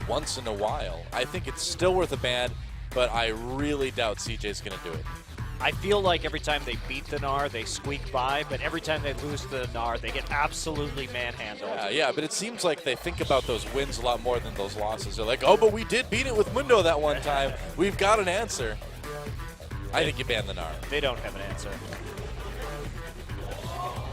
once in a while. I think it's still worth a ban, but I really doubt CJ's going to do it. I feel like every time they beat the Gnar, they squeak by, but every time they lose to the Gnar, they get absolutely manhandled. Yeah, but it seems like they think about those wins a lot more than those losses. They're like, oh, but we did beat it with Mundo that one time. We've got an answer. I think you ban the Gnar. They don't have an answer.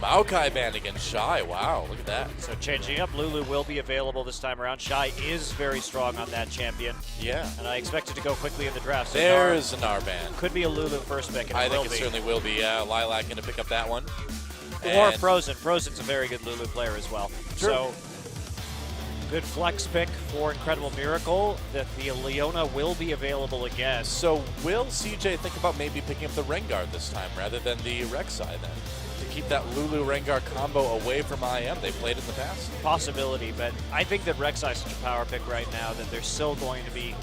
Maokai banned against Shy. Wow, look at that. So changing up, Lulu will be available this time around. Shy is very strong on that champion. Yeah. And I expect it to go quickly in the draft. So There's a Gnar ban. Could be a Lulu first pick, and I think it certainly will be. Lilac going to pick up that one. Or Frozen. Frozen's a very good Lulu player as well. True. So good flex pick for Incredible Miracle. That the Leona will be available again. So will CJ think about maybe picking up the Rengar this time rather than the Rek'Sai then? To keep that Lulu Rengar combo away from IM. They played in the past. Possibility, but I think that Rek'Sai is such a power pick right now that they're still going to be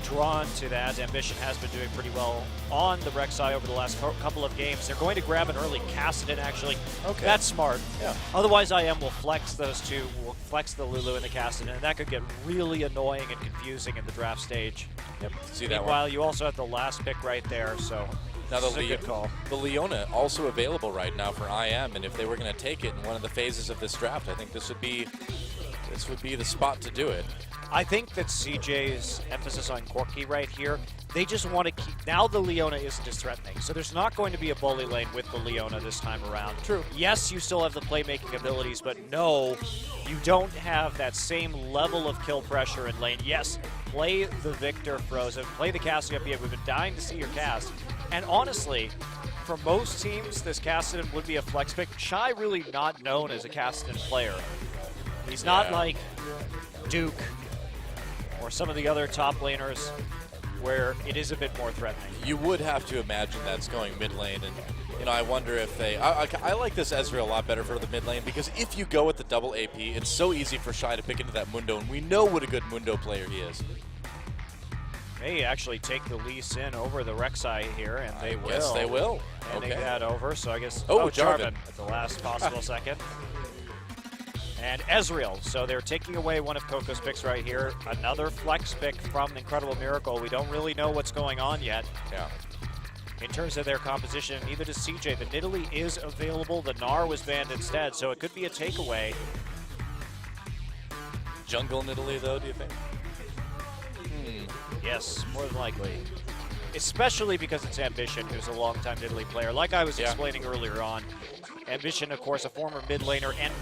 drawn to that. Ambition has been doing pretty well on the Rek'Sai over the last couple of games. They're going to grab an early Kassadin, actually. Okay. That's smart. Yeah. Otherwise, IM will flex those two, will flex the Lulu and the Kassadin, and that could get really annoying and confusing in the draft stage. Yep. See that one. Meanwhile, you also have the last pick right there, so now this is a good call. The Leona also available right now for IM, and if they were going to take it in one of the phases of this draft, I think this would be the spot to do it. I think that CJ's emphasis on Corki right here, they just want to keep, now the Leona isn't as threatening, so there's not going to be a bully lane with the Leona this time around. True. Yes, you still have the playmaking abilities, but no, you don't have that same level of kill pressure in lane. Yes, play the Victor Frozen, play the Cassiopeia. We've been dying to see your cast. And honestly, for most teams, this Kassadin would be a flex pick. Shy really not known as a Kassadin player. He's not like Duke or some of the other top laners where it is a bit more threatening. You would have to imagine that's going mid lane, and I wonder if they. I like this Ezreal a lot better for the mid lane because if you go with the double AP, it's so easy for Shy to pick into that Mundo, and we know what a good Mundo player he is. May actually take the Lee Sin over the Rek'Sai here, and they will. Yes, they will. Handing that over, so I guess. Jarvan at the last possible second. And Ezreal, so they're taking away one of Coco's picks right here. Another flex pick from Incredible Miracle. We don't really know what's going on yet. Yeah. In terms of their composition, neither does CJ. The Nidalee is available. The Gnar was banned instead, so it could be a takeaway. Jungle Nidalee, though, do you think? Yes, more than likely. Especially because it's Ambition, who's a longtime Nidalee player. Like I was explaining earlier on, Ambition, of course, a former mid laner and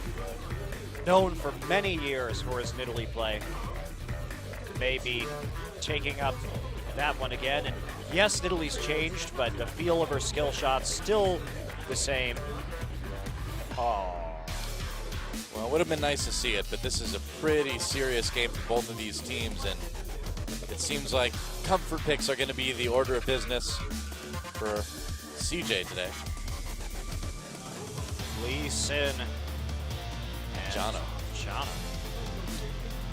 known for many years for his Nidalee play. Maybe taking up that one again. And yes, Nidalee's changed, but the feel of her skill shot's still the same. Oh. Well, it would have been nice to see it, but this is a pretty serious game for both of these teams, and it seems like comfort picks are going to be the order of business for CJ today. Lee Sin. Jana.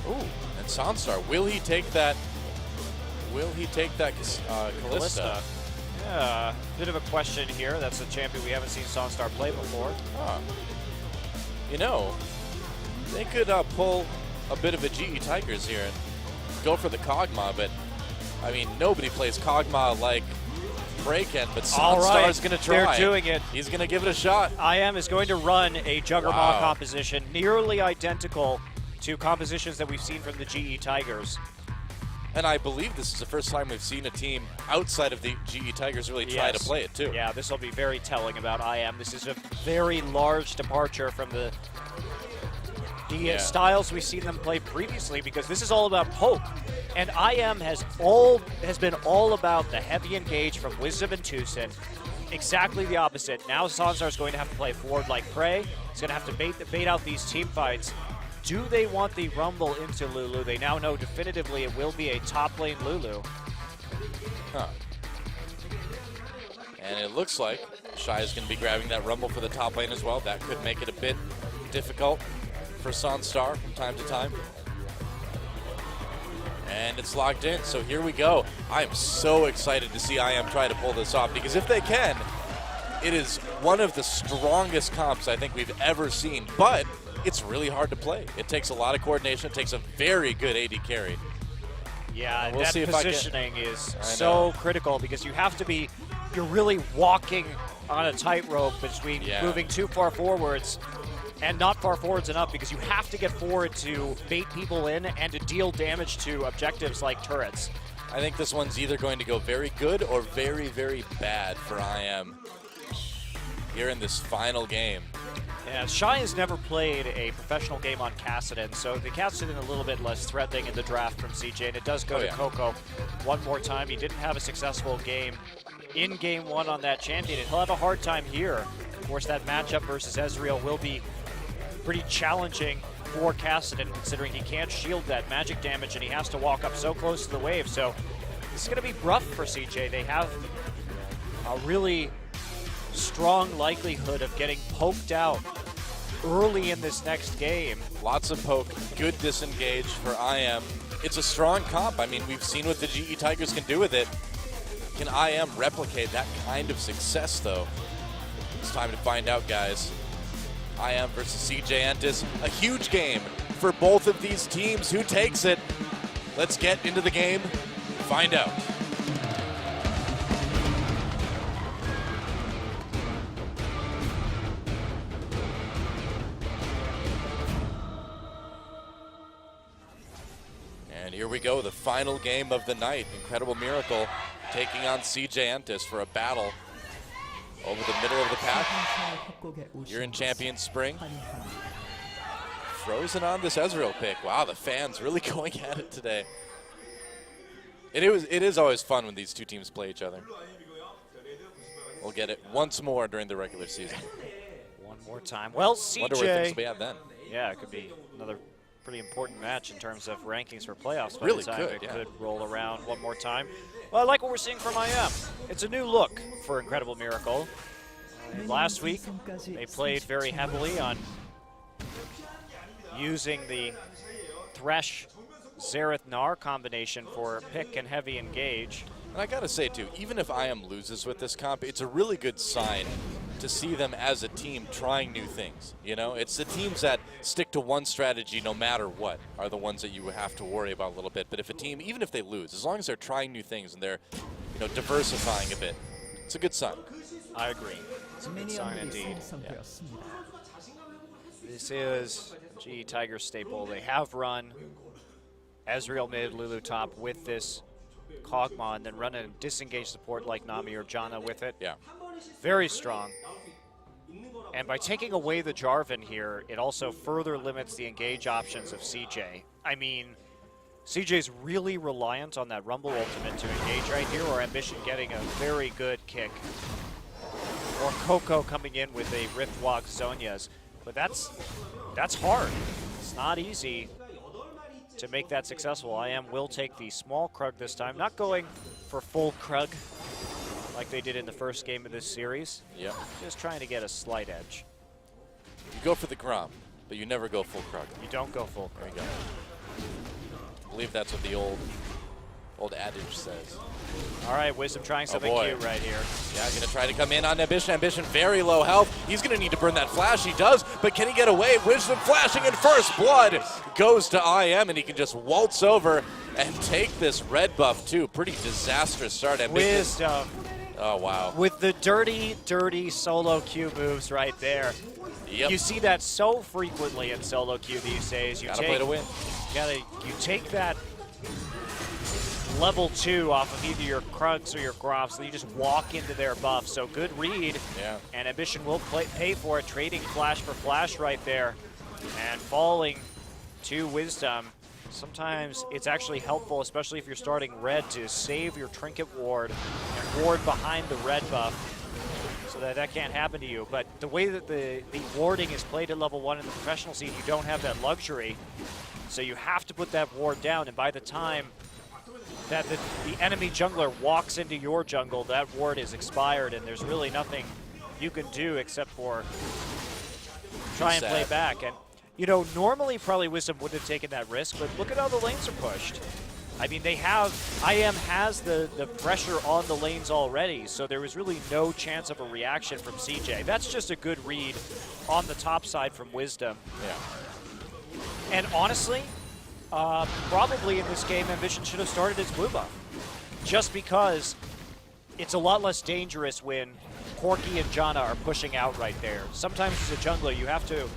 Ooh. And Sunstar, will he take that? Will he take that Kalista? Yeah, bit of a question here. That's a champion we haven't seen Sunstar play before. Huh. You know, they could pull a bit of a GE Tigers here and go for the Kog'Maw, but I mean, nobody plays Kog'Maw like Breakin, but Sunstar's going to try. They're doing it. He's going to give it a shot. IM is going to run a Juggernaut composition nearly identical to compositions that we've seen from the GE Tigers. And I believe this is the first time we've seen a team outside of the GE Tigers really try to play it too. Yeah, this will be very telling about IM. This is a very large departure from the styles we've seen them play previously, because this is all about poke. And IM has been all about the heavy engage from Wisdom and Tucson. Exactly the opposite. Now Sunstar is going to have to play forward like prey. He's going to have to bait out these team fights. Do they want the Rumble into Lulu? They now know definitively it will be a top lane Lulu. Huh. And it looks like Shy is going to be grabbing that Rumble for the top lane as well. That could make it a bit difficult for Sunstar from time to time. And it's locked in, so here we go. I am so excited to see IM try to pull this off, because if they can, it is one of the strongest comps I think we've ever seen. But it's really hard to play. It takes a lot of coordination. It takes a very good AD carry. Yeah, we'll that see if positioning is so critical because you have to be, you're really walking on a tightrope between moving too far forwards and not far forwards enough, because you have to get forward to bait people in and to deal damage to objectives like turrets. I think this one's either going to go very good or very, very bad for IM here in this final game. Yeah, Shy has never played a professional game on Kassadin, so the Kassadin a little bit less threatening in the draft from CJ, and it does go to Coco one more time. He didn't have a successful game in Game 1 on that champion, and he'll have a hard time here. Of course, that matchup versus Ezreal will be pretty challenging for Kassadin, considering he can't shield that magic damage and he has to walk up so close to the wave. So this is going to be rough for CJ. They have a really strong likelihood of getting poked out early in this next game. Lots of poke, good disengage for IM. It's a strong comp. I mean, we've seen what the GE Tigers can do with it. Can IM replicate that kind of success, though? It's time to find out, guys. IM versus CJ Entus, a huge game for both of these teams. Who takes it? Let's get into the game, find out. And here we go, the final game of the night. Incredible Miracle taking on CJ Entus for a battle over the middle of the pack. You're in Champions Spring. Frozen on this Ezreal pick. Wow, the fans really going at it today. It is always fun when these two teams play each other. We'll get it once more during the regular season. One more time. Well, CJ. Wonder where things will be at then. Yeah, it could be another pretty important match in terms of rankings for playoffs. By Really the time could, it could roll around one more time. Well, I like what we're seeing from IM. It's a new look for Incredible Miracle. Last week, they played very heavily on using the Thresh Xerath Gnar combination for pick and heavy engage. And I gotta say too, even if IM loses with this comp, it's a really good sign to see them as a team trying new things. You know, it's the teams that stick to one strategy no matter what are the ones that you have to worry about a little bit. But if a team, even if they lose, as long as they're trying new things and they're, you know, diversifying a bit, it's a good sign. I agree. It's a good sign indeed. Yeah. This is GE Tigers staple. They have run Ezreal mid, Lulu top with this Kog'Maw, and then run a disengage support like Nami or Janna with it. Yeah. Very strong. And by taking away the Jarvan here, it also further limits the engage options of CJ. I mean, CJ's really reliant on that Rumble ultimate to engage right here, or Ambition getting a very good kick. Or Coco coming in with a Riftwalk Zhonya's. But that's hard. It's not easy to make that successful. IM will take the small Krug this time, not going for full Krug like they did in the first game of this series. Yeah. Just trying to get a slight edge. You go for the Grom, but you never go full Krug. You don't go full Krug. There you go. I believe that's what the old adage says. All right, Wisdom trying something cute right here. Yeah, gonna try to come in on Ambition. Ambition very low health. He's gonna need to burn that flash. He does, but can he get away? Wisdom flashing in first blood goes to IM, and he can just waltz over and take this red buff too. Pretty disastrous start. Ambition. Wisdom. Oh wow. With the dirty, dirty solo queue moves right there. Yep. You see that so frequently in solo queue these days. You gotta play to win. You take that level 2 off of either your Krugs or your Groms, so you just walk into their buff. So good read, and Ambition will pay for it, trading flash for flash right there, and falling to Wisdom. Sometimes it's actually helpful, especially if you're starting red, to save your trinket ward and ward behind the red buff so that can't happen to you. But the way that the warding is played at level 1 in the professional scene, you don't have that luxury. So you have to put that ward down, and by the time that the enemy jungler walks into your jungle, that ward is expired, and there's really nothing you can do except for try and play back. And you know, normally probably Wisdom wouldn't have taken that risk, but look at how the lanes are pushed. I mean, they have, IM has the pressure on the lanes already, so there was really no chance of a reaction from CJ. That's just a good read on the top side from Wisdom. Yeah. And honestly, probably in this game, Ambition should have started its blue buff. Just because it's a lot less dangerous when Corky and Jana are pushing out right there. Sometimes as a jungler, you have to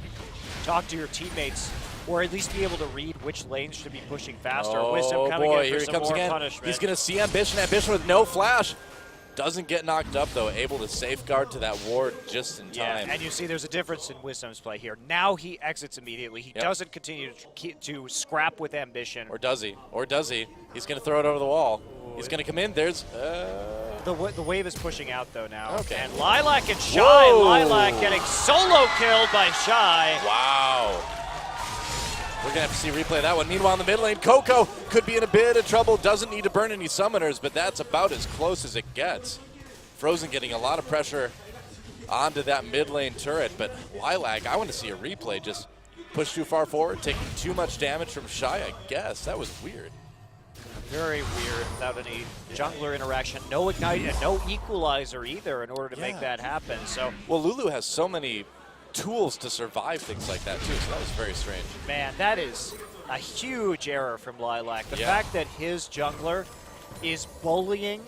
talk to your teammates or at least be able to read which lanes should be pushing faster. Oh Wisdom coming boy, in here for he some comes more again. punishment. He's going to see Ambition. Ambition with no flash. Doesn't get knocked up, though. Able to safeguard to that ward just in Yeah, time. and you see there's a difference in Wisdom's play here. Now he exits immediately. He doesn't continue to scrap with Ambition. Or does he? Or does he? He's going to throw it over the wall. He's going to come in. There's... The wave is pushing out, though, now. Okay. And Lilac and Shy. Whoa. Lilac getting solo killed by Shy. Wow. We're going to have to see replay of that one. Meanwhile, in the mid lane, Coco could be in a bit of trouble. Doesn't need to burn any summoners, but that's about as close as it gets. Frozen getting a lot of pressure onto that mid lane turret, but Lilac, I want to see a replay. Just push too far forward, taking too much damage from Shy, I guess. That was weird. Very weird without any jungler interaction. No Ignite and no Equalizer either in order to make that happen. So, well, Lulu has so many tools to survive things like that, too, so that was very strange. man, that is a huge error from Lilac. The fact that his jungler is bullying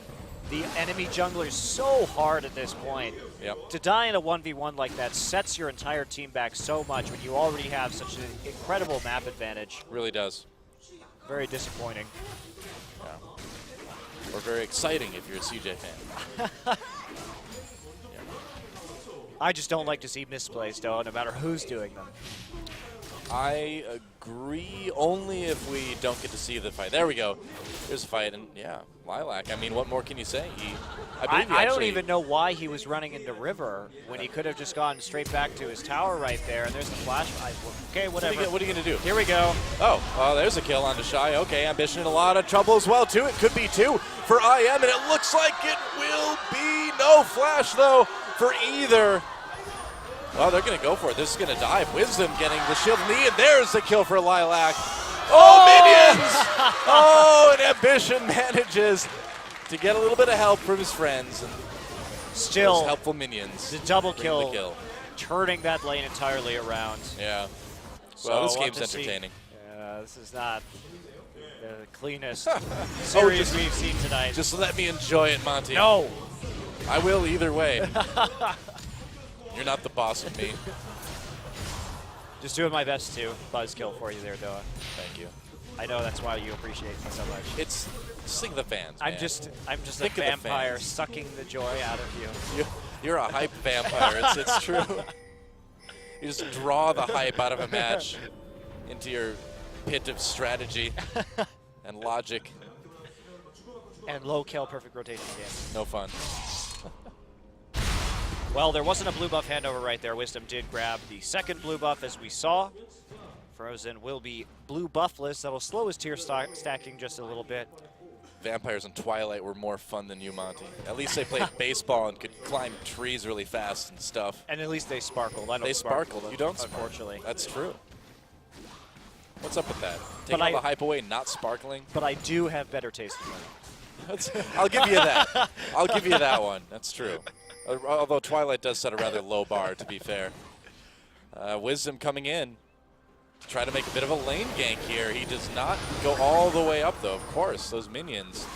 the enemy jungler so hard at this point. Yep. To die in a 1v1 like that sets your entire team back so much when you already have such an incredible map advantage. Really does. Very disappointing. Yeah. Or very exciting if you're a CJ fan. I just don't like to see misplays, though, no matter who's doing them. I agree, only if we don't get to see the fight. There we go. There's a fight, and yeah, Lilac. I mean, what more can you say? I don't even know why he was running into River when he could have just gone straight back to his tower right there. And there's the flash. Okay, whatever. What are you going to do? Here we go. Oh, there's a kill onto Shy. Okay, Ambition in a lot of trouble as well, too. It could be 2 for IM, and it looks like it will be no flash, though, for either. Well, they're going to go for it. This is going to dive. Wisdom getting the shield knee, and there's the kill for Lilac. Oh, minions! Oh, and Ambition manages to get a little bit of help from his friends. And still, those helpful minions. The double kill, turning that lane entirely around. Yeah. So well, this game's entertaining. Yeah, this is not the cleanest series we've seen tonight. Just let me enjoy it, Monty. No. I will either way. You're not the boss of me. Just doing my best to buzzkill for you there, Doa. Thank you. I know that's why you appreciate me so much. Just think of the fans, man. I'm just Think a of the vampire fans. sucking the joy out of you. You're a hype vampire. It's true. You just draw the hype out of a match into your pit of strategy and logic. And low kill, perfect rotation game. No fun. Well, there wasn't a blue buff handover right there. Wisdom did grab the second blue buff, as we saw. Frozen will be blue buffless. That'll slow his tier stacking just a little bit. Vampires in Twilight were more fun than you, Monty. At least they played baseball and could climb trees really fast and stuff. And at least they sparkled. I don't They sparkle, sparkled. You don't, unfortunately. That's true. What's up with that? Take all the hype away, not sparkling? But I do have better taste in money. I'll give you that. I'll give you that one. That's true. Although Twilight does set a rather low bar, to be fair. Wisdom coming in. Try to make a bit of a lane gank here. He does not go all the way up, though. Of course, those minions.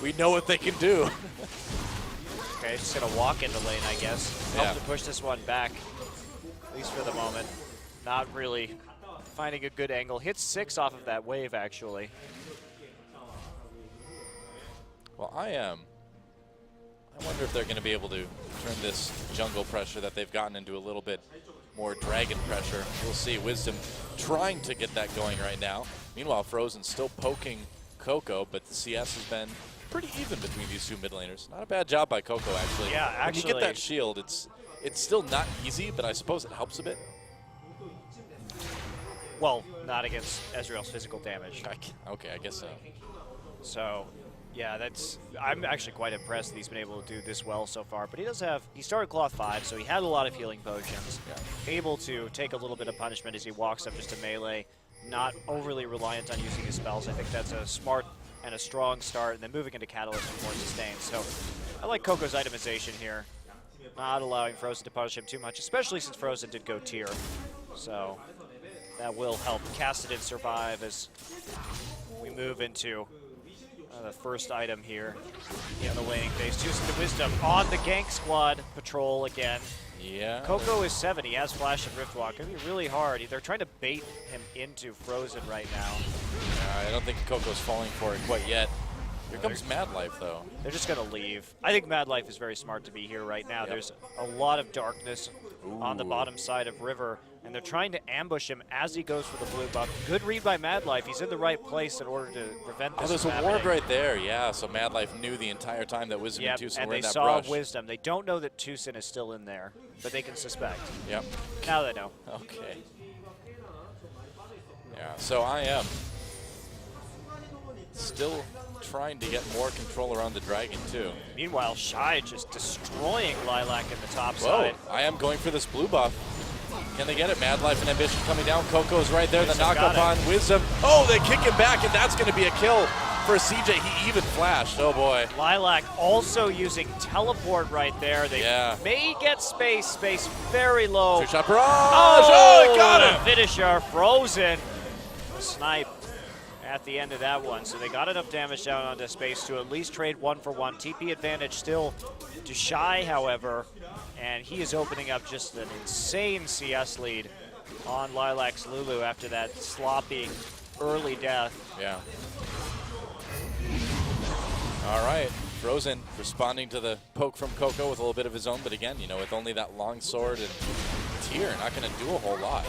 We know what they can do. Okay, just going to walk into lane, I guess. Yeah. Help to push this one back, at least for the moment. Not really finding a good angle. Hits 6 off of that wave, actually. Well, I wonder if they're going to be able to turn this jungle pressure that they've gotten into a little bit more dragon pressure. We'll see. Wisdom trying to get that going right now. Meanwhile, Frozen still poking Coco, but the CS has been pretty even between these two mid laners. Not a bad job by Coco, actually. Yeah, actually. When you get that shield, it's still not easy, but I suppose it helps a bit. Well, not against Ezreal's physical damage. Okay, I guess so. So, yeah, I'm actually quite impressed that he's been able to do this well so far. But he started Cloth 5, so he had a lot of healing potions. Yeah. Able to take a little bit of punishment as he walks up just to melee. not overly reliant on using his spells. I think that's a smart and a strong start, and then moving into Catalyst for more sustain. So I like Coco's itemization here, not allowing Frozen to punish him too much, especially since Frozen did go tier. So that will help Kassadin survive as we move into the first item here in the laning phase. Choosing the Wisdom on the gank squad patrol again. Yeah. Coco is 7. He has Flash and Riftwalk. It's going to be really hard. They're trying to bait him into Frozen right now. I don't think Coco's falling for it quite yet. Here comes Mad Life, though. They're just going to leave. I think Mad Life is very smart to be here right now. Yep. There's a lot of darkness on the bottom side of River, and they're trying to ambush him as he goes for the blue buff. Good read by Mad Life. He's in the right place in order to prevent this. Oh, there's a ward right there. Yeah, so Mad Life knew the entire time that Wisdom and Tucson were in that brush. And they saw Wisdom. They don't know that Tucson is still in there, but they can suspect. Yep. Now they know. Okay. Yeah, so I am still trying to get more control around the dragon, too. Meanwhile, Shy just destroying Lilac in the top Whoa, side. I am going for this blue buff. Can they get it? Mad Life and Ambition coming down. Coco's right there. The knock up on Wisdom. Oh, they kick him back, and that's going to be a kill for CJ. He even flashed. Oh, boy. Lilac also using teleport right there. They may get space. Space very low. Two-shot barrage. Oh, got him. Finisher, Frozen. The snipe at the end of that one. So they got enough damage down onto space to at least trade 1-for-1. TP advantage still to Shy, however. And he is opening up just an insane CS lead on Lilac's Lulu after that sloppy early death. Yeah. All right. Frozen responding to the poke from Coco with a little bit of his own, but again, you know, with only that long sword and tier, not going to do a whole lot.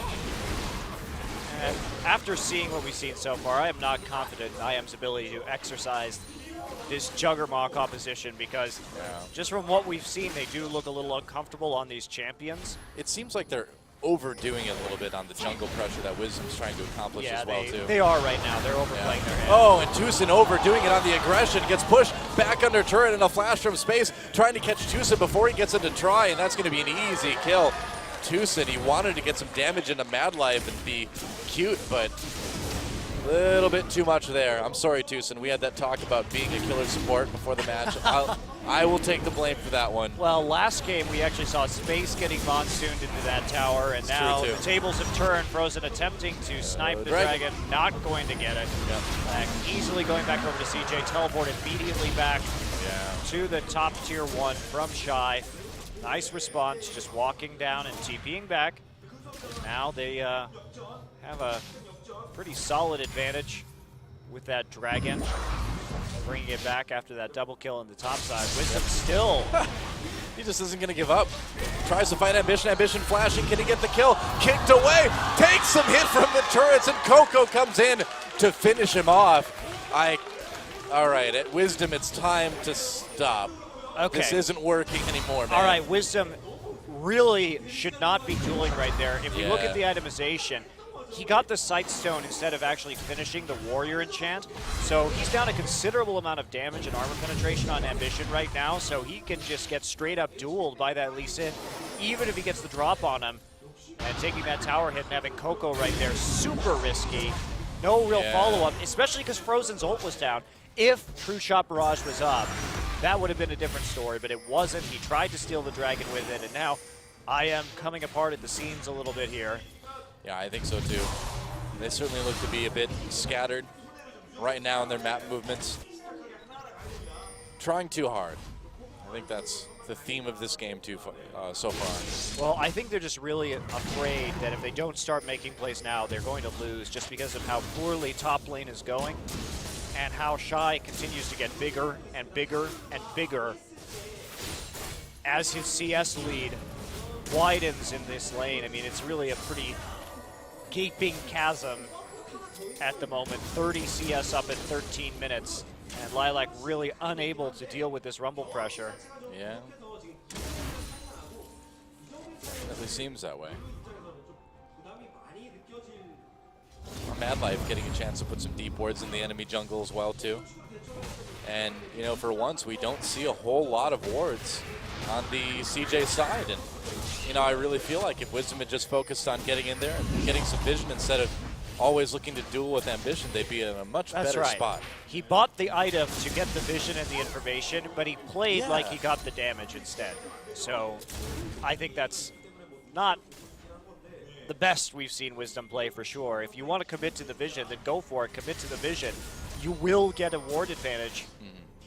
And after seeing what we've seen so far, I am not confident in IM's ability to exercise this Juggernaut composition because just from what we've seen, they do look a little uncomfortable on these champions. It seems like they're overdoing it a little bit on the jungle pressure that Wisdom's trying to accomplish as well, too. They are right now. They're overplaying their hand. Oh, and Tucson overdoing it on the aggression. Gets pushed back under turret and a flash from space, trying to catch Tucson before he gets into try, and that's going to be an easy kill. Tucson, he wanted to get some damage into Mad Life and be cute, but a little bit too much there. I'm sorry, Tucson. We had that talk about being a killer support before the match. I will take the blame for that one. Well, last game we actually saw Space getting monsooned into that tower, and now the tables have turned. Frozen attempting to snipe the dragon, not going to get it. Easily going back over to CJ, teleport immediately back to the top tier 1 from Shy. Nice response, just walking down and TPing back. Now they have a pretty solid advantage with that dragon. Bringing it back after that double kill on the top side. Wisdom still. He just isn't going to give up. Tries to find Ambition. Ambition flashing. Can he get the kill? Kicked away. Takes some hit from the turrets, and Coco comes in to finish him off. All right, at Wisdom, it's time to stop. Okay. This isn't working anymore, man. All right, Wisdom really should not be dueling right there. If you look at the itemization, he got the Sightstone instead of actually finishing the Warrior enchant. So he's down a considerable amount of damage and armor penetration on Ambition right now, so he can just get straight up dueled by that Lee Sin, even if he gets the drop on him. And taking that tower hit and having Coco right there, super risky. No real follow-up, especially because Frozen's ult was down. If True Shot Barrage was up, that would have been a different story, but it wasn't. He tried to steal the dragon with it, and now I am coming apart at the seams a little bit here. Yeah, I think so too. They certainly look to be a bit scattered right now in their map movements. Trying too hard. I think that's the theme of this game too so far. Well, I think they're just really afraid that if they don't start making plays now, they're going to lose just because of how poorly top lane is going and how Shy continues to get bigger and bigger and bigger as his CS lead widens in this lane. I mean, it's really a pretty gaping chasm at the moment. 30 CS up in 13 minutes, and Lilac really unable to deal with this rumble pressure. Yeah. Definitely seems that way. Mad Life getting a chance to put some deep wards in the enemy jungle as well too. And, you know, for once, we don't see a whole lot of wards on the CJ side. And, you know, I really feel like if Wisdom had just focused on getting in there and getting some vision instead of always looking to duel with Ambition, they'd be in a much better spot. He bought the item to get the vision and the information, but he played like he got the damage instead. So I think that's not the best we've seen Wisdom play for sure. If you want to commit to the vision, then go for it. Commit to the vision. You will get a ward advantage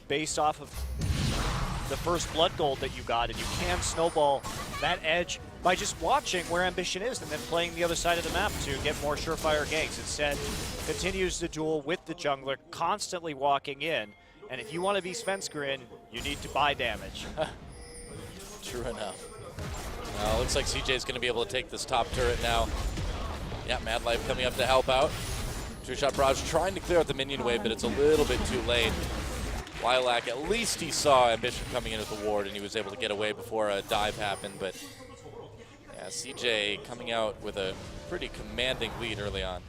based off of the first blood gold that you got, and you can snowball that edge by just watching where Ambition is and then playing the other side of the map to get more surefire ganks. Instead, continues the duel with the jungler, constantly walking in. And if you want to be Svenskeren, you need to buy damage. True enough. Looks like CJ's going to be able to take this top turret now. Yeah, Mad Life coming up to help out. True Shot Barrage trying to clear out the minion wave, but it's a little bit too late. Lilac, at least he saw Ambition coming in with the ward, and he was able to get away before a dive happened. But yeah, CJ coming out with a pretty commanding lead early on.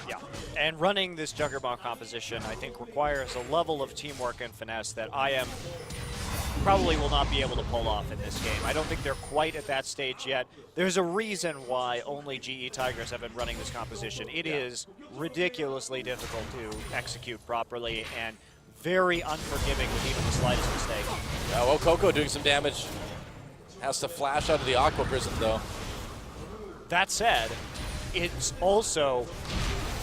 Yeah, and running this Juggernaut composition, I think, requires a level of teamwork and finesse that IM probably will not be able to pull off in this game. I don't think they're quite at that stage yet. There's a reason why only GE Tigers have been running this composition. It is ridiculously difficult to execute properly and very unforgiving with even the slightest mistake. Well, Coco doing some damage. Has to flash out of the Aqua Prism, though. That said, it's also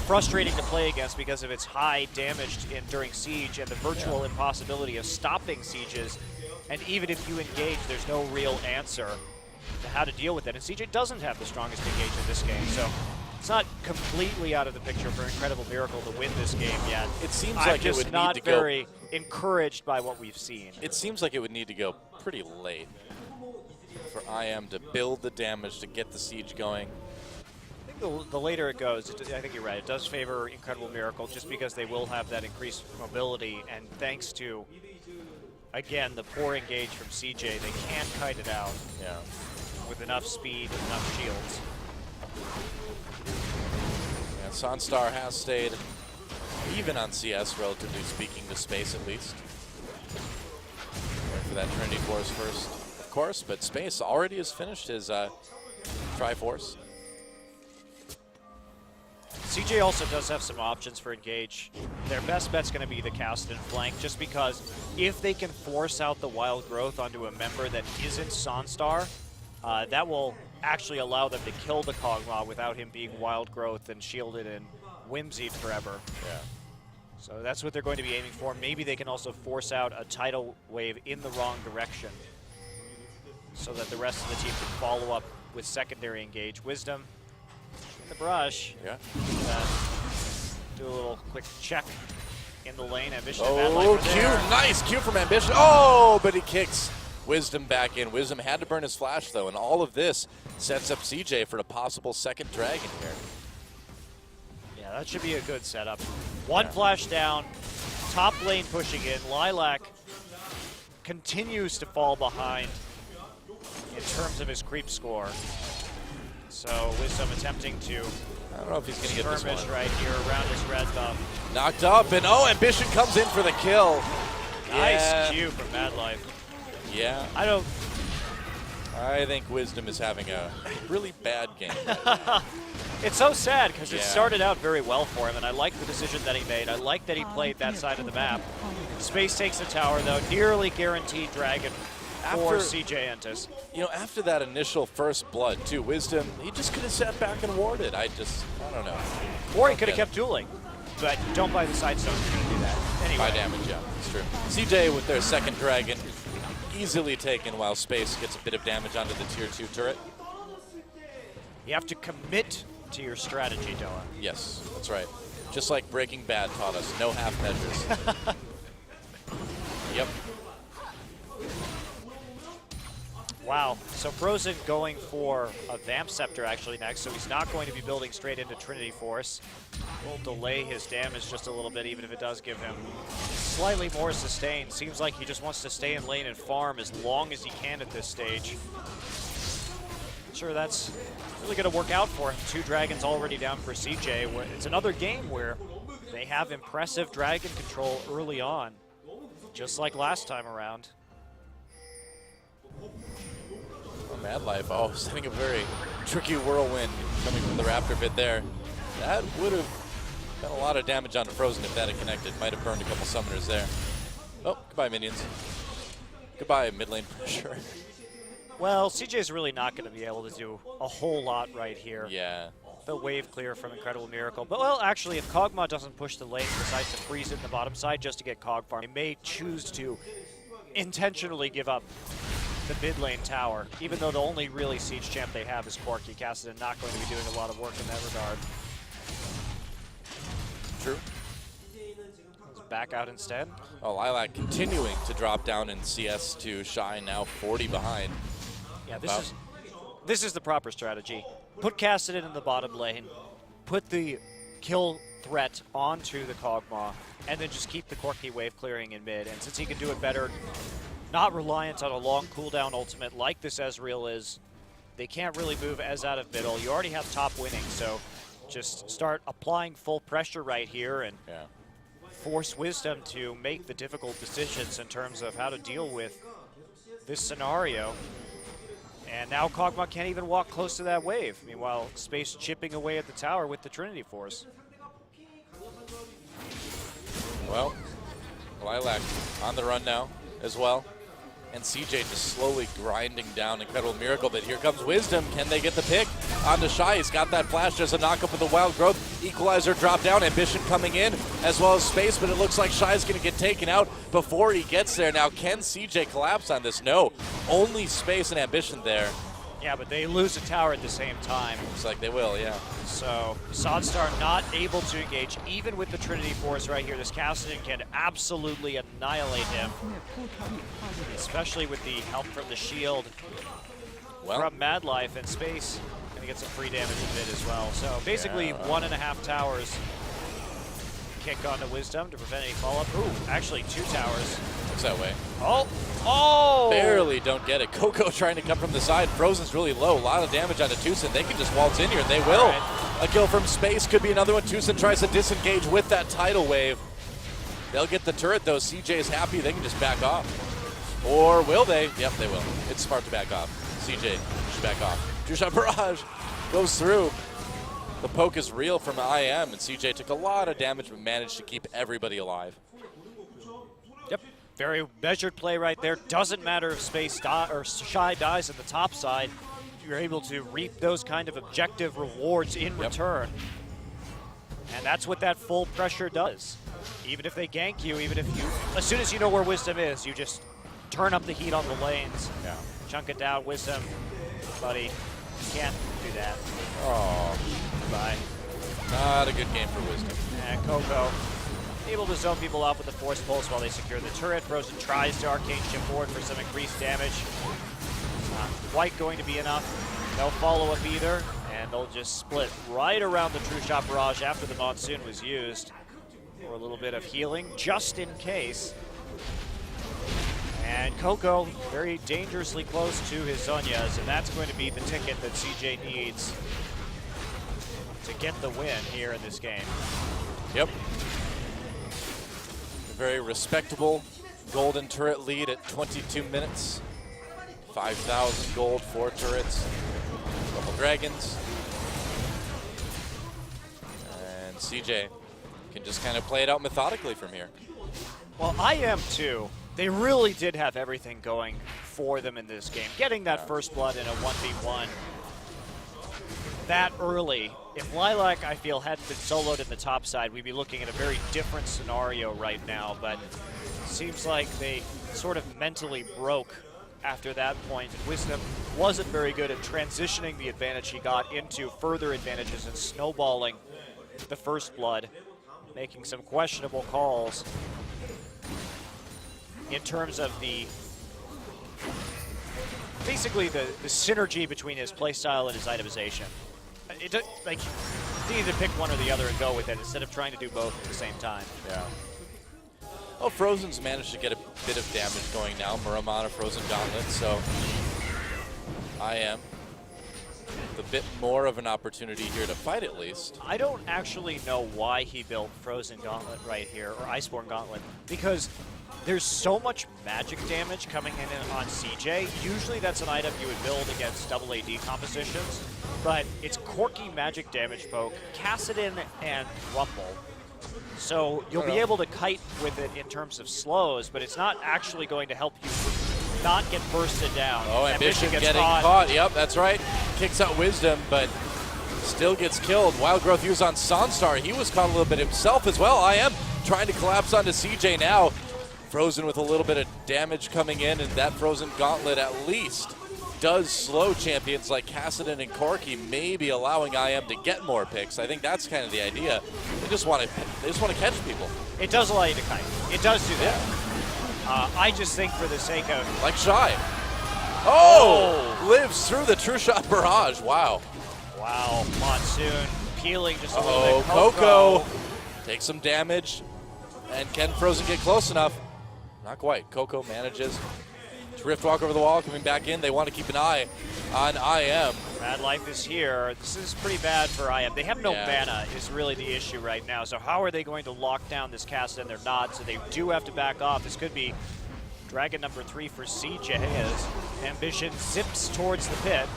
frustrating to play against because of its high damage during Siege and the virtual impossibility of stopping sieges. And even if you engage, there's no real answer to how to deal with it. And CJ doesn't have the strongest engage in this game, so it's not completely out of the picture for Incredible Miracle to win this game yet. It seems like it would need to go. I'm just not very encouraged by what we've seen. It seems like it would need to go pretty late for IM to build the damage to get the siege going. I think the later it goes, I think you're right. It does favor Incredible Miracle just because they will have that increased mobility, and thanks to, again, the poor engage from CJ, they can kite it out with enough speed and enough shields. And Sunstar has stayed even on CS, relatively speaking, to Space at least. Wait for that Trinity Force first, of course, but Space already has finished his Triforce. CJ also does have some options for engage. Their best bet's going to be the cast and flank, just because if they can force out the wild growth onto a member that isn't Sunstar, that will actually allow them to kill the Kog'Maw without him being wild growth and shielded and whimsied forever. Yeah. So that's what they're going to be aiming for. Maybe they can also force out a tidal wave in the wrong direction so that the rest of the team can follow up with secondary engage. Wisdom in the brush. Yeah. Do a little quick check in the lane. Ambition. Oh, Q, nice Q from Ambition. Oh, but he kicks Wisdom back in. Wisdom had to burn his flash, though, and all of this sets up CJ for a possible second dragon here. Yeah, that should be a good setup. One flash down, top lane pushing in. Lilac continues to fall behind in terms of his creep score. So Wisdom attempting to I don't know if he's going to get this one. Right here around his red thumb. Knocked up, and Ambition comes in for the kill. Nice Q from Mad Life. Yeah. I think Wisdom is having a really bad game. It's so sad because it started out very well for him, and I like the decision that he made. I like that he played that side of the map. Space takes the tower, though. Nearly guaranteed dragon for CJ Entus. You know, after that initial first blood, too, Wisdom, he just could have sat back and warded. I don't know. Or he could have kept dueling. But don't buy the side stone if you're going to do that. Anyway. Buy damage, yeah, it's true. CJ with their second dragon, easily taken while Space gets a bit of damage onto the tier 2 turret. You have to commit to your strategy, Doa. Yes, that's right. Just like Breaking Bad taught us, no half measures. Yep. Wow, so Frozen going for a Vamp Scepter actually next, so he's not going to be building straight into Trinity Force. We'll delay his damage just a little bit, even if it does give him slightly more sustain. Seems like he just wants to stay in lane and farm as long as he can at this stage. Sure, that's really going to work out for him. 2 dragons already down for CJ. It's another game where they have impressive dragon control early on, just like last time around. Mad Life, setting a very tricky whirlwind coming from the Raptor bit there. That would have done a lot of damage onto Frozen if that had connected. Might have burned a couple summoners there. Oh, goodbye, minions. Goodbye, mid lane pressure. Well, CJ's really not going to be able to do a whole lot right here. Yeah. The wave clear from Incredible Miracle. But, well, actually, if Kog'Maw doesn't push the lane, decides to freeze it in the bottom side just to get Cog farm, he may choose to intentionally give up the mid lane tower, even though the only really siege champ they have is Corki. Kassadin not going to be doing a lot of work in that regard. True. Back out instead. Oh, Lilac continuing to drop down in CS to Shy, now 40 behind. Yeah, this is the proper strategy. Put Kassadin in the bottom lane, put the kill threat onto the Kog'Maw, and then just keep the Corki wave clearing in mid. And since he can do it better, not reliant on a long cooldown ultimate like this Ezreal is, they can't really move Ez out of middle. You already have top winning, so just start applying full pressure right here and force Wisdom to make the difficult decisions in terms of how to deal with this scenario. And now Kog'Maw can't even walk close to that wave. Meanwhile, Space chipping away at the tower with the Trinity Force. Well, Lilac on the run now as well. And CJ just slowly grinding down Incredible Miracle, but here comes Wisdom. Can they get the pick onto Shy? He's got that flash, there's a knockup with the Wild Growth. Equalizer drop down, Ambition coming in, as well as Space, but it looks like Shy's gonna get taken out before he gets there. Now, can CJ collapse on this? No, only Space and Ambition there. Yeah, but they lose a tower at the same time. Looks like they will, yeah. So, Sodstar not able to engage, even with the Trinity Force right here. This Kassadin can absolutely annihilate him, especially with the help from the shield from Mad Life, and Space gonna get some free damage in mid as well. So basically 1.5 towers kick onto Wisdom to prevent any follow-up. Ooh, actually 2 towers. Looks that way. Oh! Barely don't get it. Coco trying to come from the side. Frozen's really low. A lot of damage onto Tucson. They can just waltz in here, and they will. A kill from Space could be another one. Tucson tries to disengage with that tidal wave. They'll get the turret, though. CJ is happy. They can just back off. Or will they? Yep, they will. It's smart to back off. CJ should back off. Two-shot barrage goes through. The poke is real from IM, and CJ took a lot of damage but managed to keep everybody alive. Yep, very measured play right there. Doesn't matter if Space or Shy dies at the top side. You're able to reap those kind of objective rewards in return. And that's what that full pressure does. Even if they gank you, even if you, as soon as you know where Wisdom is, you just turn up the heat on the lanes. Yeah. Chunk it down, Wisdom, buddy. Can't do that. Oh, bye. Not a good game for Wisdom. And Coco able to zone people off with the Force Pulse while they secure the turret. Frozen tries to Arcane Shift forward for some increased damage. Not quite going to be enough. No follow-up either, and they'll just split right around the True Shot Barrage after the Monsoon was used for a little bit of healing, just in case. And Coco very dangerously close to his Zhonya's, and that's going to be the ticket that CJ needs to get the win here in this game. Yep. A very respectable golden turret lead at 22 minutes. 5,000 gold, 4 turrets, a couple dragons. And CJ can just kind of play it out methodically from here. Well, I am too. They really did have everything going for them in this game. Getting that first blood in a 1v1 that early. If Lilac, I feel, hadn't been soloed in the top side, we'd be looking at a very different scenario right now, but it seems like they sort of mentally broke after that point. Wisdom wasn't very good at transitioning the advantage he got into further advantages and snowballing the first blood, making some questionable calls in terms of the basically the synergy between his playstyle and his itemization. Like, you need to pick one or the other and go with it instead of trying to do both at the same time. Yeah. Oh, Frozen's managed to get a bit of damage going now. Muramana Frozen Gauntlet, so I am with a bit more of an opportunity here to fight at least. I don't actually know why he built Frozen Gauntlet right here, or Iceborne Gauntlet, because there's so much magic damage coming in on CJ. Usually that's an item you would build against double AD compositions. but it's quirky magic damage poke, Kassadin and Rumble. So you'll be able to kite with it in terms of slows, but it's not actually going to help you not get bursted down. Oh, Ambition gets getting caught. Yep, that's right. Kicks out Wisdom, but still gets killed. Wild Growth used on Sonstar. He was caught a little bit himself as well. I am trying to collapse onto CJ now. Frozen with a little bit of damage coming in, and that Frozen Gauntlet at least does slow champions like Kassadin and Corky, maybe allowing IM to get more picks. I think that's kind of the idea. They just want to catch people. It does allow you to kite. It does do that. I just think for the sake of... Like Shy. Oh! Lives through the True Shot barrage. Wow. Wow. Monsoon peeling just a little bit. Coco takes some damage. And can Frozen get close enough? Not quite. Coco manages to Riftwalk over the wall, coming back in. They want to keep an eye on IM. Mad Life is here. This is pretty bad for IM. They have no mana is really the issue right now. So how are they going to lock down this cast? And they're not, so they do have to back off. This could be Dragon number 3 for CJ as Ambition zips towards the pit.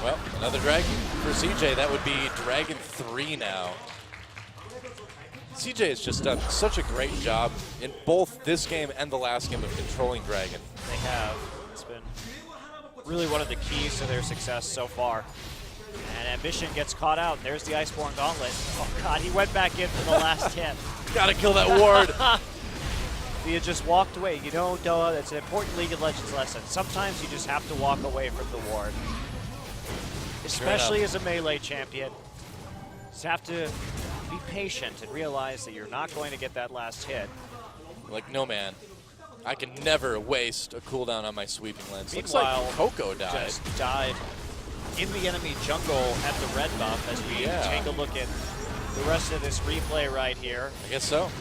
Well, another Dragon for CJ. That would be Dragon 3 now. CJ has just done such a great job in both this game and the last game of controlling Dragon. They have. It's been really one of the keys to their success so far. And Ambition gets caught out. There's the Iceborne Gauntlet. Oh god, he went back in for the last hit. Gotta kill that ward. He had just walked away. You know, Doa, that's an important League of Legends lesson. Sometimes you just have to walk away from the ward. Especially as a melee champion. Just have to be patient and realize that you're not going to get that last hit. Like, no man. I can never waste a cooldown on my sweeping lens. Meanwhile, looks like Coco died. Just died in the enemy jungle at the red buff as we take a look at the rest of this replay right here. I guess so.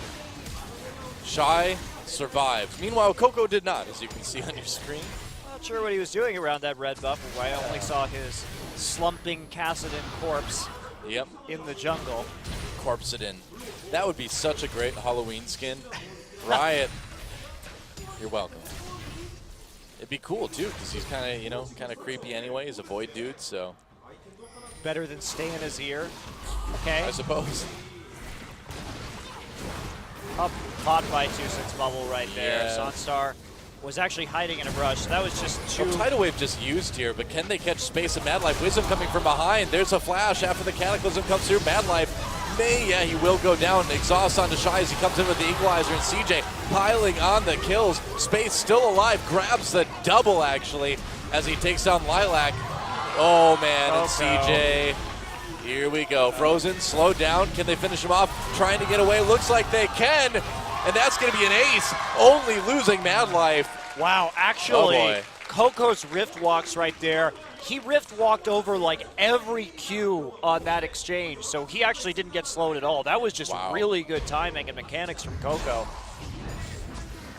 Shy survived. Meanwhile, Coco did not, as you can see on your screen. Not sure what he was doing around that red buff. I only saw his slumping Kassadin corpse in the jungle. Corpsidin. That would be such a great Halloween skin. Riot. You're welcome. It'd be cool too, because he's kind of, you know, kind of creepy anyway. He's a void dude, so. Better than stay in his ear. Okay. I suppose. Up, caught by 2-6 bubble right there. Yeah. Sonstar was actually hiding in a brush, so that was just too... Well, Tidal Wave just used here, but can they catch space in Mad Life? Wisdom coming from behind. There's a flash after the Cataclysm comes through. Mad Life he will go down. Exhaust onto Shy as he comes in with the Equalizer, and CJ piling on the kills. Space still alive, grabs the double actually as he takes down Lilac. Oh man, and CJ, here we go. Frozen, slowed down. Can they finish him off? Trying to get away, looks like they can. And that's gonna be an ace, only losing Mad Life. Wow, actually, Coco's Rift Walks right there. He Rift walked over like every Q on that exchange, so he actually didn't get slowed at all. That was just really good timing and mechanics from Coco.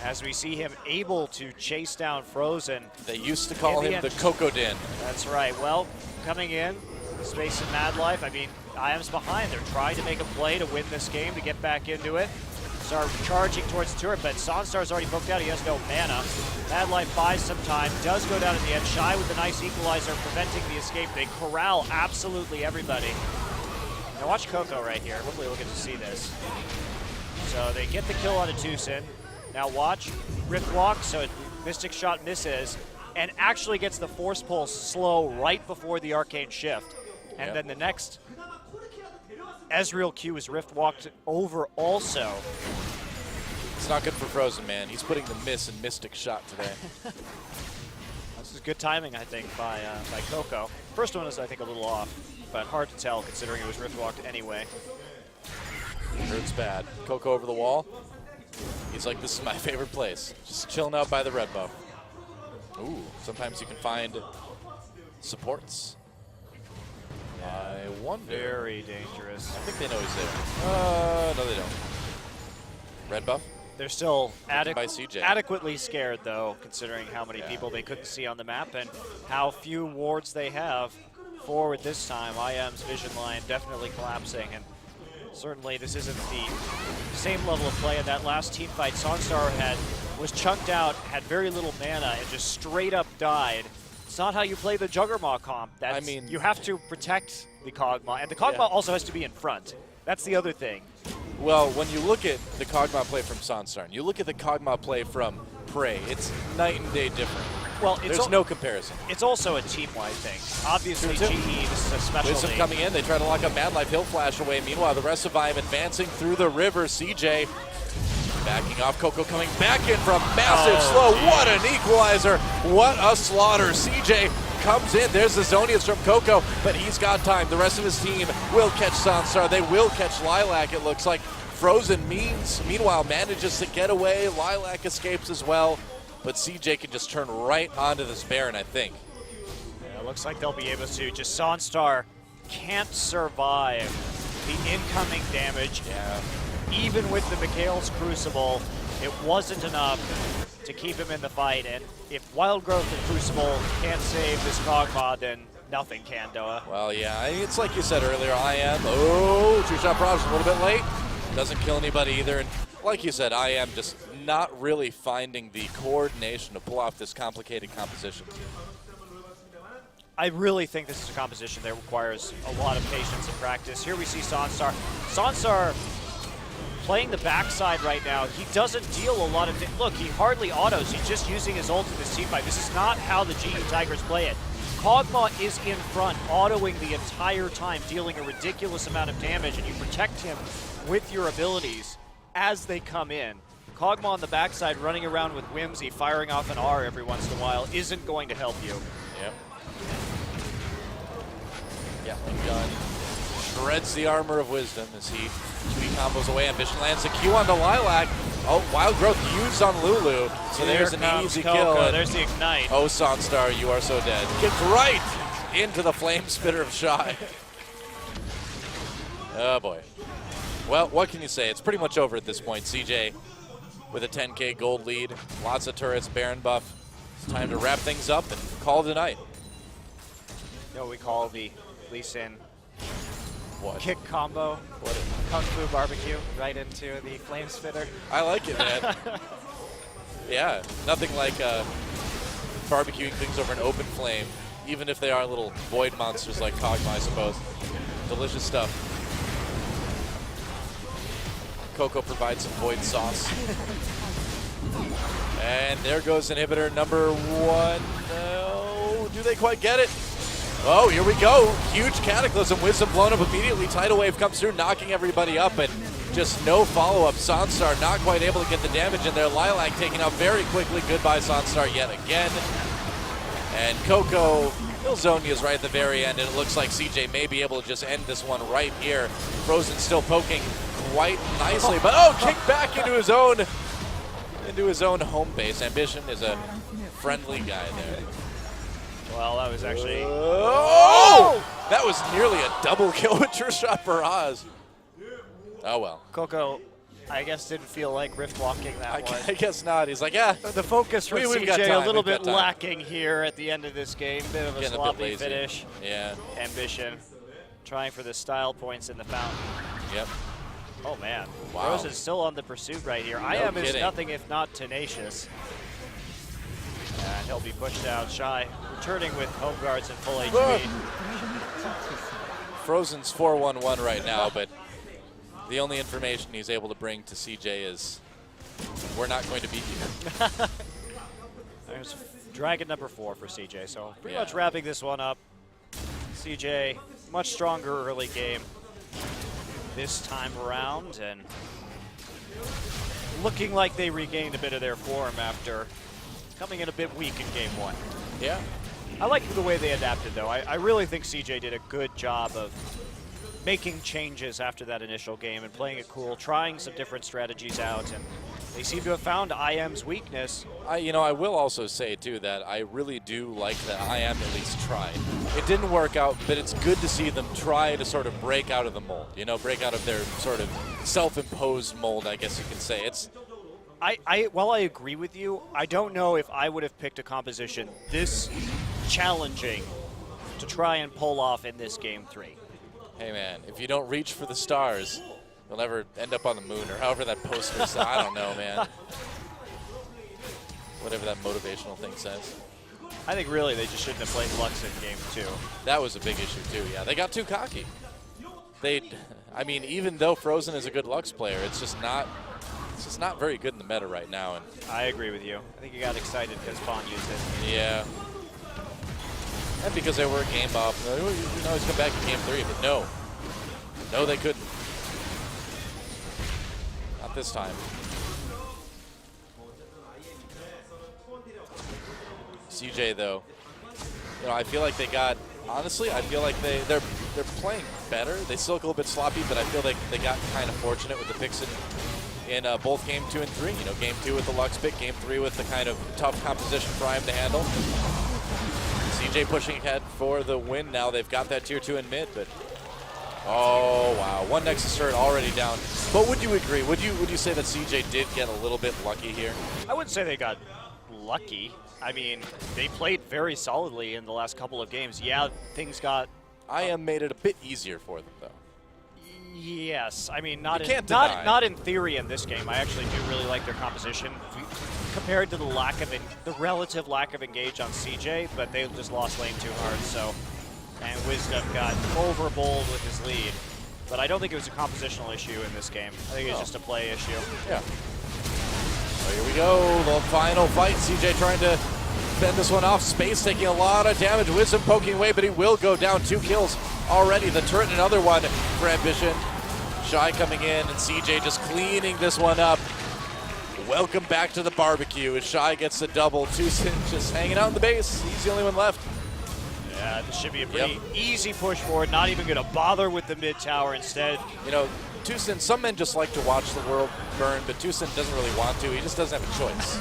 As we see him able to chase down Frozen. They used to call him the Cocodin. That's right. Well, coming in, Space and Mad Life, I mean, IM's behind. They're trying to make a play to win this game, to get back into it. Start charging towards the turret, but Sonstar's already booked out. He has no mana. Mad Life buys some time, does go down at the end. Shy with a nice equalizer, preventing the escape. They corral absolutely everybody. Now watch Coco right here. Hopefully we'll get to see this. So they get the kill on a Tucson. Now watch, Rift Walk, so Mystic Shot misses, and actually gets the Force Pulse slow right before the Arcane Shift. And then the next Ezreal Q is Rift Walked over also. It's not good for Frozen, man. He's putting the miss in Mystic Shot today. This is good timing, I think, by Coco. First one is, I think, a little off, but hard to tell considering it was Rift Walked anyway. Hurts bad. Coco over the wall. He's like, this is my favorite place. Just chilling out by the red buff. Ooh, sometimes you can find supports. I wonder. Very dangerous. I think they know he's there. No, they don't. Red buff? They're still by CJ. adequately scared, though, considering how many people they couldn't see on the map and how few wards they have forward this time. IM's vision line definitely collapsing, and certainly this isn't the same level of play in that last team fight. Sonstar had was chunked out, had very little mana, and just straight up died. It's not how you play the Juggermaw comp. That's, you have to protect the Kog'Maw, and the Kog'Maw also has to be in front. That's the other thing. Well, when you look at the Kog'Maw play from Sansar, and you look at the Kog'Maw play from Prey, it's night and day different. Well, there's no comparison. It's also a team-wide thing. Obviously, GE, this is a specialty. Wisdom coming in, they try to lock up Mad Life, he'll flash away. Meanwhile, the rest of IM advancing through the river. CJ backing off, Coco coming back in from massive slow. Geez. What an equalizer, what a slaughter. CJ comes in, there's the Zonius from Coco, but he's got time. The rest of his team will catch Sansar, they will catch Lilac, it looks like. Frozen meanwhile manages to get away, Lilac escapes as well, but CJ can just turn right onto this Baron, I think. Yeah, it looks like they'll be able to. Just Sansar can't survive the incoming damage. Yeah. Even with the Mikhail's Crucible, it wasn't enough to keep him in the fight, and if Wild Growth and Crucible can't save this Kog'Maw, then nothing can, Doa. Well, yeah, it's like you said earlier, IM, two-shot barrage a little bit late. Doesn't kill anybody either, and like you said, IM just not really finding the coordination to pull off this complicated composition. I really think this is a composition that requires a lot of patience and practice. Here we see Sansar. Sansar playing the backside right now. He doesn't deal a lot of look, he hardly autos. He's just using his ult in this team fight. This is not how the GE Tigers play it. Kog'Maw is in front, autoing the entire time, dealing a ridiculous amount of damage, and you protect him with your abilities as they come in. Kog'Maw on the backside running around with Whimsy, firing off an R every once in a while, isn't going to help you. Yep. Gatling gun shreds the armor of Wisdom as he tweet combos away. Ambition lands a Q onto Lilac. Oh, Wild Growth used on Lulu. So there's an easy kill. There's the Ignite. Oh, Sansar, you are so dead. Gets right into the Flame Spitter of Shy. Oh, boy. Well, what can you say? It's pretty much over at this point. CJ with a 10K gold lead. Lots of turrets, Baron buff. It's time to wrap things up and call it a night. You know what we call the Lee Sin What? kick combo? What? Kung Fu barbecue right into the Flame Spitter. I like it, man. Yeah, nothing like barbecuing things over an open flame, even if they are little void monsters like Kog'Maw, I suppose. Delicious stuff. Coco provides some void sauce. And there goes inhibitor number 1. No, do they quite get it? Oh, here we go. Huge Cataclysm. Wisdom blown up immediately. Tidal Wave comes through, knocking everybody up, and just no follow-up. Sansar not quite able to get the damage in there. Lilac taken out very quickly. Goodbye, Sansar, yet again. And Coco, Zonia's right at the very end, and it looks like CJ may be able to just end this one right here. Frozen still poking quite nicely, but kicked back into his own home base. Ambition is a friendly guy there. Well, that was actually... That was nearly a double kill with True Shot Barrage. Oh, well. Coco, I guess, didn't feel like rift walking that one. I guess not. He's like, yeah. The focus from we've CJ got a little bit time. lacking here at the end of this game. Bit of a sloppy finish. Yeah. Ambition trying for the style points in the fountain. Yep. Oh, man. Wow. Rose is still on the pursuit right here. IM is nothing if not tenacious. And he'll be pushed out. Shy returning with home guards and full HP. Frozen's 4-1-1 right now, but the only information he's able to bring to CJ is we're not going to beat you. There's Dragon number 4 for CJ, so pretty much wrapping this one up. CJ, much stronger early game this time around, and looking like they regained a bit of their form after coming in a bit weak in game 1. Yeah. I like the way they adapted, though. I really think CJ did a good job of making changes after that initial game and playing it cool, trying some different strategies out, and they seem to have found IM's weakness. I will also say, too, that I really do like that IM at least tried. It didn't work out, but it's good to see them try to sort of break out of the mold, break out of their sort of self-imposed mold, I guess you could say. While I agree with you, I don't know if I would have picked a composition this challenging to try and pull off in this game 3. Hey, man, if you don't reach for the stars, you'll never end up on the moon, or however that poster said. I don't know, man. whatever that motivational thing says. I think really they just shouldn't have played Lux in game 2. That was a big issue too. Yeah, they got too cocky. I mean, even though Frozen is a good Lux player, it's just not very good in the meta right now. And I agree with you. I think you got excited because Fawn used it. yeah. And because they were a game up, you can always come back in game 3, but no. No, they couldn't. Not this time. CJ though, I feel like they got, honestly, I feel like they're playing better. They still look a little bit sloppy, but I feel like they got kind of fortunate with the picks in both game 2 and 3. Game 2 with the Lux pick, game 3 with the kind of tough composition for IM to handle. CJ pushing ahead for the win now. They've got that tier 2 in mid, but oh wow, one Nexus turret already down. But would you agree? Would you say that CJ did get a little bit lucky here? I wouldn't say they got lucky. I mean, they played very solidly in the last couple of games. Yeah, things got... IM made it a bit easier for them, though. Yes. I mean, not in theory in this game. I actually do really like their composition compared to the relative lack of engage on CJ, but they just lost lane too hard, so... And Wisdom got overbold with his lead. But I don't think it was a compositional issue in this game. I think it was just a play issue. Yeah. So here we go, the final fight. CJ trying to fend this one off. Space taking a lot of damage. Wisdom poking away, but he will go down. 2 kills already. The turret, another one for Ambition. Shy coming in, and CJ just cleaning this one up. Welcome back to the barbecue as Shy gets the double. Tucson just hanging out in the base. He's the only one left. Yeah, this should be a pretty easy push forward. Not even going to bother with the mid tower instead. Tucson, some men just like to watch the world burn, but Tucson doesn't really want to. He just doesn't have a choice.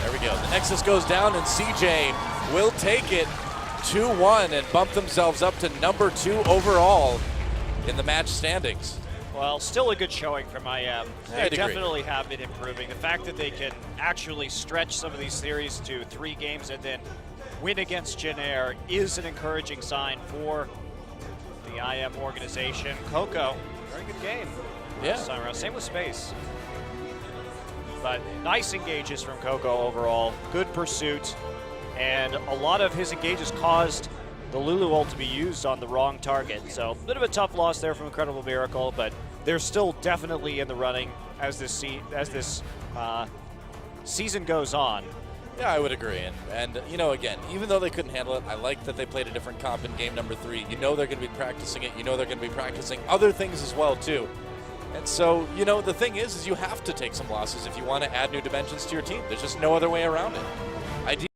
There we go. The Nexus goes down, and CJ will take it 2-1 and bump themselves up to number 2 overall in the match standings. Well, still a good showing from IM. They I'd definitely have been improving. The fact that they can actually stretch some of these series to 3 games and then win against Jin Air is an encouraging sign for the IM organization. Coco, very good game. Yeah. Same with Space. But nice engages from Coco overall. Good pursuit. And a lot of his engages caused the Lulu ult to be used on the wrong target. So a bit of a tough loss there from Incredible Miracle, but they're still definitely in the running as this season goes on. Yeah, I would agree. And again, even though they couldn't handle it, I like that they played a different comp in game number 3. They're going to be practicing it. They're going to be practicing other things as well, too. And so, the thing is you have to take some losses if you want to add new dimensions to your team. There's just no other way around it.